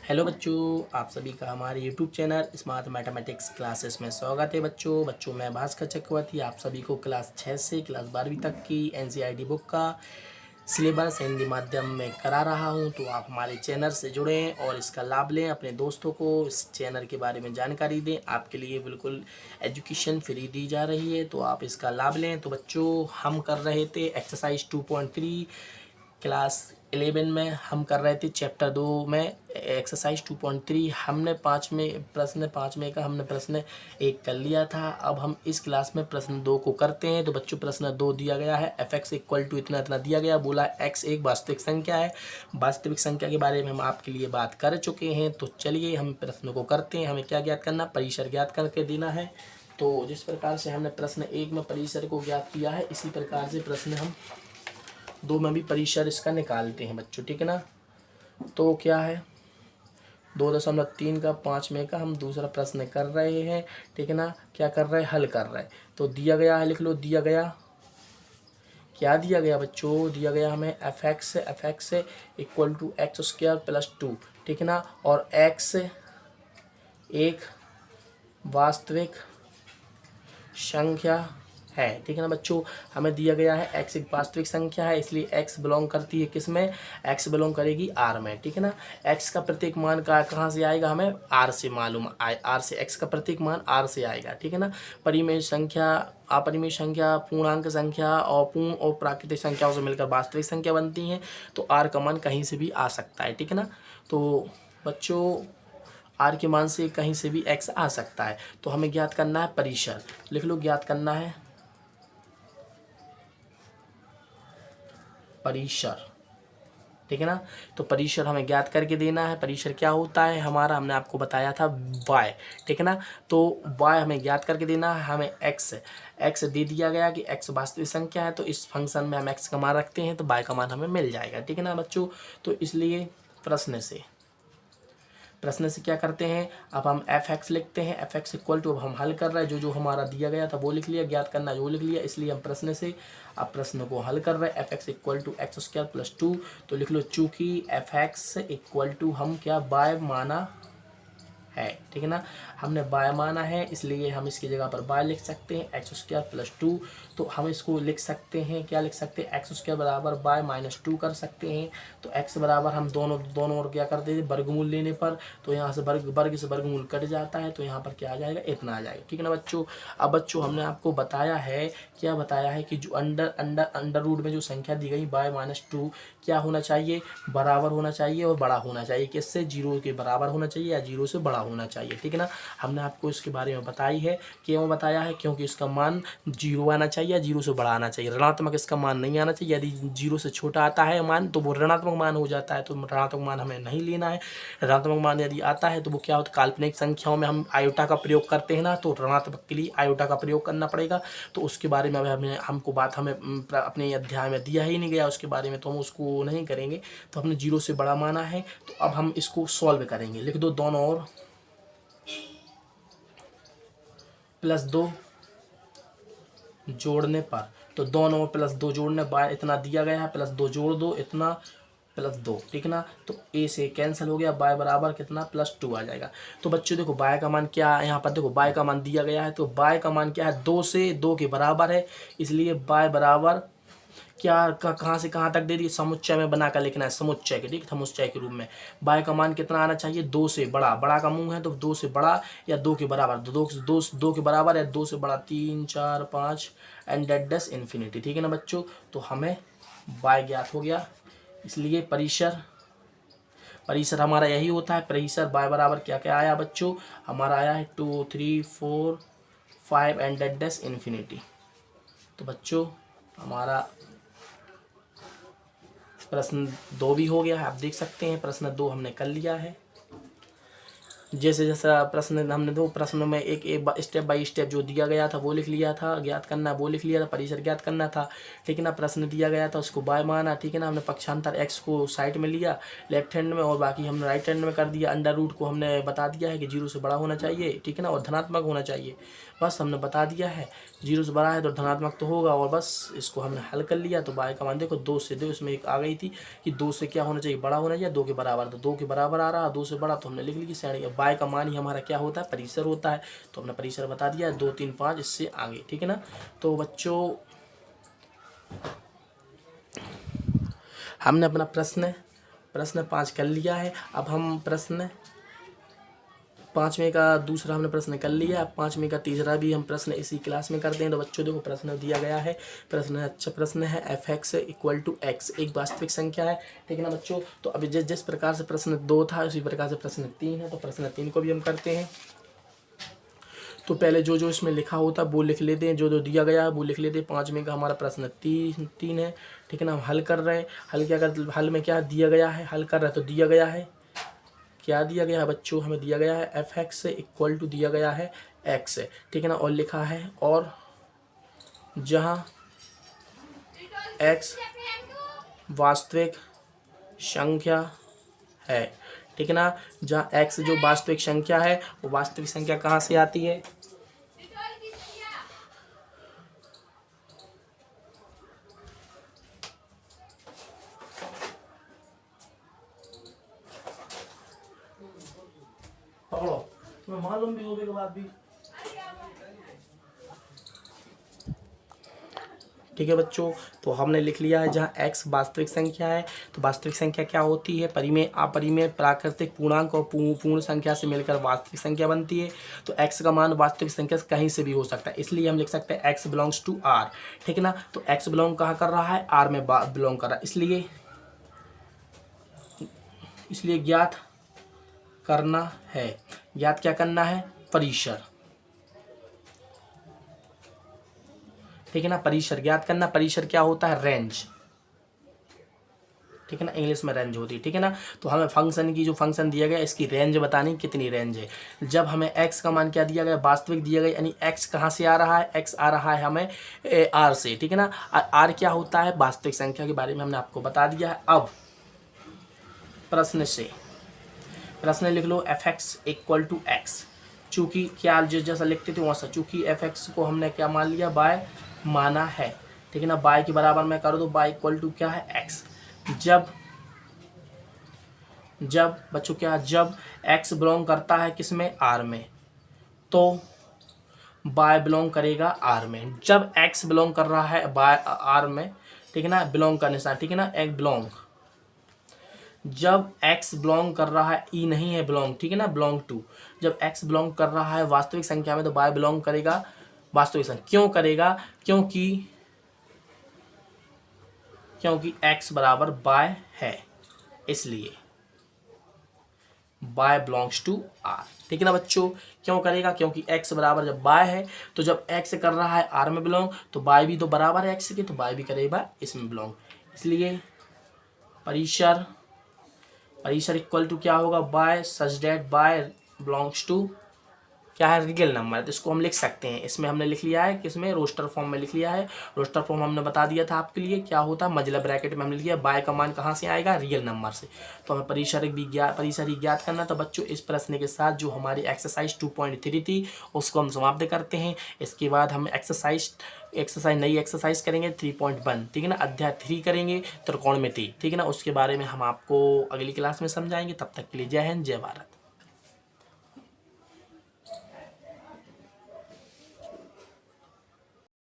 Hello बच्चों, आप सभी का हमारे YouTube channel smart mathematics classes में स्वागत है। बच्चों मैं भास्कर चक्रवर्ती आप सभी को क्लास 6 से क्लास 12वीं तक की एनसीईआरटी बुक का सिलेबस हिंदी माध्यम में करा रहा हूं। तो आप हमारे चैनल से जुड़ें और इसका लाभ लें, अपने दोस्तों को इस चैनल के बारे में जानकारी दें। आपके लिए बिल्कुल एजुकेशन फ्री दी जा रही है, तो आप इसका लाभ लें। तो बच्चों, हम कर रहे थे एक्सरसाइज 2.3 क्लास 11 में। हम कर रहे थे चैप्टर 2 में एक्सरसाइज 2.3। हमने 5 में प्रश्न 5 में का हमने प्रश्न 1 कर लिया था। अब हम इस क्लास में प्रश्न 2 को करते हैं। तो बच्चों, प्रश्न 2 दिया गया है, f(x) इक्वल टू इतना इतना दिया गया, बोला x एक वास्तविक संख्या है। वास्तविक संख्या के बारे में हम आपके लिए बात कर चुके हैं। तो चलिए हम प्रश्न को करते हैं। हमें क्या ज्ञात करना, परिसर ज्ञात करके देना है। तो जिस प्रकार से हमने प्रश्न 1 में परिसर को ज्ञात किया है, इसी प्रकार से प्रश्न हम 2 में भी परिसर इसका निकालते हैं बच्चों, ठीक है ना। तो क्या है 2.3 का 5 में का हम दूसरा प्रश्न कर रहे हैं, ठीक है ना। क्या कर रहे हैं, हल कर रहे हैं। तो दिया गया है, लिख लो, दिया गया क्या दिया गया बच्चों, दिया गया हमें f(x) equal to x² plus 2, ठीक है ना। और x एक वास्तविक संख्या है, ठीक है ना बच्चों। हमें दिया गया है x एक वास्तविक संख्या है, इसलिए x बिलोंग करती है किस में, x बिलोंग करेगी r में, ठीक है ना। x का प्रत्येक मान का कहाँ से आएगा, हमें r से मालूम आए, r से x का प्रत्येक मान r से आएगा, ठीक है ना। परिमेय संख्या, अपरिमेय संख्या, पूर्णांक संख्या और पूर्ण और प्राकृतिक संख्याओं से मिलकर वास्तविक संख्या बनती हैं। तो r का मान कहीं से भी आ सकता है, ठीक है ना। तो बच्चों, r के मान से कहीं से भी x आ सकता है। तो हमें ज्ञात करना है परिसर, लिख लो, ज्ञात करना है परिसर, ठीक है ना। तो परिसर हमें ज्ञात करके देना है। परिसर क्या होता है हमारा, हमने आपको बताया था y, ठीक है ना। तो y हमें ज्ञात करके देना है। हमें x दे दिया गया कि x वास्तविक संख्या है, तो इस फंक्शन में हम x का मान रखते हैं तो y का मान हमें मिल जाएगा, ठीक है ना बच्चों। तो इसलिए प्रश्न से क्या करते हैं, अब हम f(x) लिखते हैं। f(x) इक्वल टू, अब हम हल कर रहे हैं, जो हमारा दिया गया था वो लिख लिया, ज्ञात करना जो लिख लिया, इसलिए हम प्रश्न से अब प्रश्न को हल कर रहे हैं। f(x) equal to x² plus 2, तो लिख लो, चूँकि f(x) इक्वल टू हम क्या y माना है, ठीक है ना। हमने y माना है, इसलिए हम इसकी जगह पर y लिख सकते हैं, x² प्लस 2। तो हम इसको लिख सकते हैं, क्या लिख सकते हैं, x² बराबर y माइनस 2 कर सकते हैं। तो x बराबर हम दोनों और क्या करते थे, वर्गमूल लेने पर, तो यहाँ से वर्ग से वर्गमूल कट जाता है, तो यहाँ पर क्या आ जाएगा, इतना आ जाएगा, ठीक है ना बच्चों। अब बच्चों, हमने आपको बताया है, क्या बताया है कि जो अंडर रूट में जो संख्या दी गई y माइनस 2 क्या होना चाहिए, बराबर होना चाहिए और बड़ा होना चाहिए। किससे, 0 के बराबर होना चाहिए या 0 से बड़ा होना चाहिए, ठीक है ना। हमने आपको इसके बारे में बताई है, क्यों बताया है, क्योंकि इसका मान 0 आना चाहिए या 0 से बड़ा आना चाहिए। ऋणात्मक इसका मान नहीं आना चाहिए। यदि 0 से छोटा आता है मान तो वो ऋणात्मक मान हो जाता है, तो ऋणात्मक मान हमें नहीं लेना है। ऋणात्मक मान यदि आता है तो वो क्या होता है, काल्पनिक संख्याओं में हम आयोटा का प्रयोग करते हैं ना, तो ऋणात्मक के लिए आयोटा का प्रयोग करना पड़ेगा। तो उसके बारे में हमें अपने अध्याय में दिया ही नहीं गया उसके बारे में, तो हम उसको नहीं करेंगे। तो हमने 0 से बड़ा माना है, तो अब हम इसको सॉल्व करेंगे। लिख दो, दोनों और प्लस 2 जोड़ने पर, तो दोनों प्लस 2 जोड़ने पर इतना दिया गया है, प्लस 2 जोड़ दो, इतना प्लस 2, ठीक है ना। तो a से कैंसिल हो गया, y बराबर कितना, प्लस 2 आ जाएगा। तो बच्चों देखो, y का मान क्या है, यहाँ पर देखो y का मान दिया गया है, तो y का मान क्या है, 2 से 2 के बराबर है, इसलिए y बराबर क्या कहाँ से कहाँ तक दे दिए, समुच्चय में बनाकर लिखना है, समुच्चय के, ठीक, समुच्चय के रूप में। y का मान कितना आना चाहिए, 2 से बड़ा, बड़ा का मुंह है तो 2 से बड़ा या 2 के बराबर, 2 के बराबर या 2 से बड़ा, 3 4 5 एंड डेट डस इन्फिनिटी, ठीक है ना बच्चों। तो हमें y ज्ञात हो गया, इसलिए परिसर हमारा यही होता है। परिसर y बराबर क्या क्या आया बच्चों, हमारा आया है 2 3 4 5 एंड डेट डस इन्फिनिटी। तो बच्चों, हमारा प्रश्न 2 भी हो गया है, आप देख सकते हैं प्रश्न 2 हमने कर लिया है। जैसे जैसा प्रश्न हमने दो प्रश्नों में एक स्टेप बाय स्टेप जो दिया गया था वो लिख लिया था, ज्ञात करना वो लिख लिया था, परिसर ज्ञात करना था, ठीक है ना। प्रश्न दिया गया था उसको बाय माना, ठीक है ना। हमने पक्षांतर एक्स को साइड में लिया लेफ्ट हैंड में, और बाकी हमने राइट हैंड में कर दिया। अंडर रूट को हमने बता दिया है कि 0 से बड़ा होना चाहिए, ठीक है ना, और धनात्मक होना चाहिए, बस हमने बता दिया है। 0 से बड़ा है तो धनात्मक तो होगा, और बस इसको हमने हल कर लिया। तो बाय का मान देखो 2 से 2 इसमें एक आ गई थी कि 2 से क्या होना चाहिए, बड़ा होना चाहिए, 2 के बराबर, तो 2 के बराबर आ रहा, 2 से बड़ा, तो हमने लिख ली श्रेणी। बाय का मान ही हमारा क्या होता है, परिसर होता है, तो हमने परिसर बता दिया 2 3 5 इससे आगे, ठीक है ना। तो बच्चों हमने अपना प्रश्न 5 कर लिया है। अब हम प्रश्न 5वें का दूसरा हमने प्रश्न कर लिया। अब 5वें का तीसरा भी हम प्रश्न इसी क्लास में करते हैं। तो बच्चों देखो प्रश्न दिया गया है, प्रश्न अच्छा प्रश्न है, f(x) = x एक वास्तविक संख्या है, ठीक है ना बच्चों। तो अभी जिस प्रकार से प्रश्न 2 था उसी प्रकार से प्रश्न 3 है, तो प्रश्न 3 को भी हम करते हैं। तो पहले जो जो इसमें लिखा होता है वो लिख लेते हैं, जो जो दिया गया है वो लिख लेते हैं। 5वें का हमारा प्रश्न 3 है, ठीक है ना। हम हल कर रहे हैं, हल क्या कर, हल में क्या दिया गया है, हल कर रहे हैं तो दिया गया है, क्या दिया गया है बच्चों, हमें दिया गया है f(x) = दिया गया है x, ठीक है ना। और लिखा है और जहाँ x वास्तविक संख्या है, ठीक है ना। जहाँ x जो वास्तविक संख्या है वो वास्तविक संख्या कहाँ से आती है, पकड़ो, तुम्हें मालूम भी होने के बाद भी, ठीक है बच्चों। तो हमने लिख लिया है जहाँ x वास्तविक संख्या है, तो वास्तविक संख्या क्या होती है, परिमेय अपरिमेय प्राकृतिक पूर्णांक और पूर्ण संख्या से मिलकर वास्तविक संख्या बनती है। तो x का मान वास्तविक संख्या से कहीं से भी हो सकता है, इसलिए हम लिख सकते हैं x बिलोंग्स टू r, ठीक है ना। तो x बिलोंग कहाँ कर रहा है, r में बिलोंग कर रहा है, इसलिए ज्ञात करना है, ज्ञात क्या करना है, परिसर, ठीक है ना। परिसर ज्ञात करना, परिसर क्या होता है, रेंज, ठीक है ना, इंग्लिश में रेंज होती है, ठीक है ना। तो हमें फंक्शन की जो फंक्शन दिया गया इसकी रेंज बतानी, कितनी रेंज है। जब हमें x का मान क्या दिया गया, वास्तविक दिया गया, यानी x कहाँ से आ रहा है, x आ रहा है हमें r से, ठीक है ना। r क्या होता है, वास्तविक संख्या के बारे में हमने आपको बता दिया है। अब प्रश्न लिख लो f(x) = x, चूँकि क्या जैसा लिखते थे वैसा, चूँकि f(x) को हमने क्या मान लिया, बाय माना है, ठीक है ना। बाय के बराबर में करो तो बाय = क्या है, x। जब बच्चों क्या, जब x बिलोंग करता है किसमें, r में, तो y बिलोंग करेगा r में। जब x बिलोंग कर रहा है बाय r में, ठीक है ना, बिलोंग का निशान, ठीक है ना, एक बिलोंग। जब x बिलोंग कर रहा है, ई नहीं है बिलोंग, ठीक है ना, बिलोंग टू। जब x बिलोंग कर रहा है वास्तविक संख्या में तो y बिलोंग करेगा वास्तविक संख्या, क्यों करेगा, क्योंकि x बराबर y है, इसलिए y बिलोंग्स टू r, ठीक है ना बच्चों। क्यों करेगा, क्योंकि x बराबर जब y है तो जब x कर रहा है r में बिलोंग, तो y भी तो बराबर है x के, तो y भी करेगा इसमें बिलोंग, इसलिए परिसर इक्वल टू क्या होगा, y such that y belongs to क्या है, रियल नंबर। तो इसको हम लिख सकते हैं, इसमें हमने लिख लिया है, किसमें, रोस्टर फॉर्म में लिख लिया है। रोस्टर फॉर्म हमने बता दिया था आपके लिए क्या होता है, मजला ब्रैकेट में हमने लिया, बाय का मान कहाँ से आएगा, रियल नंबर से। तो हमें परिसर ही ज्ञात करना। तो बच्चों इस प्रश्न के साथ जो हमारी एक्सरसाइज 2.3 थी उसको हम समाप्त करते हैं। इसके बाद हम नई एक्सरसाइज करेंगे 3.1, ठीक है ना, अध्याय 3 करेंगे त्रिकोणमिति, ठीक है ना। उसके बारे में हम आपको अगली क्लास में समझाएंगे। तब तक के लिए जय हिंद, जय भारत।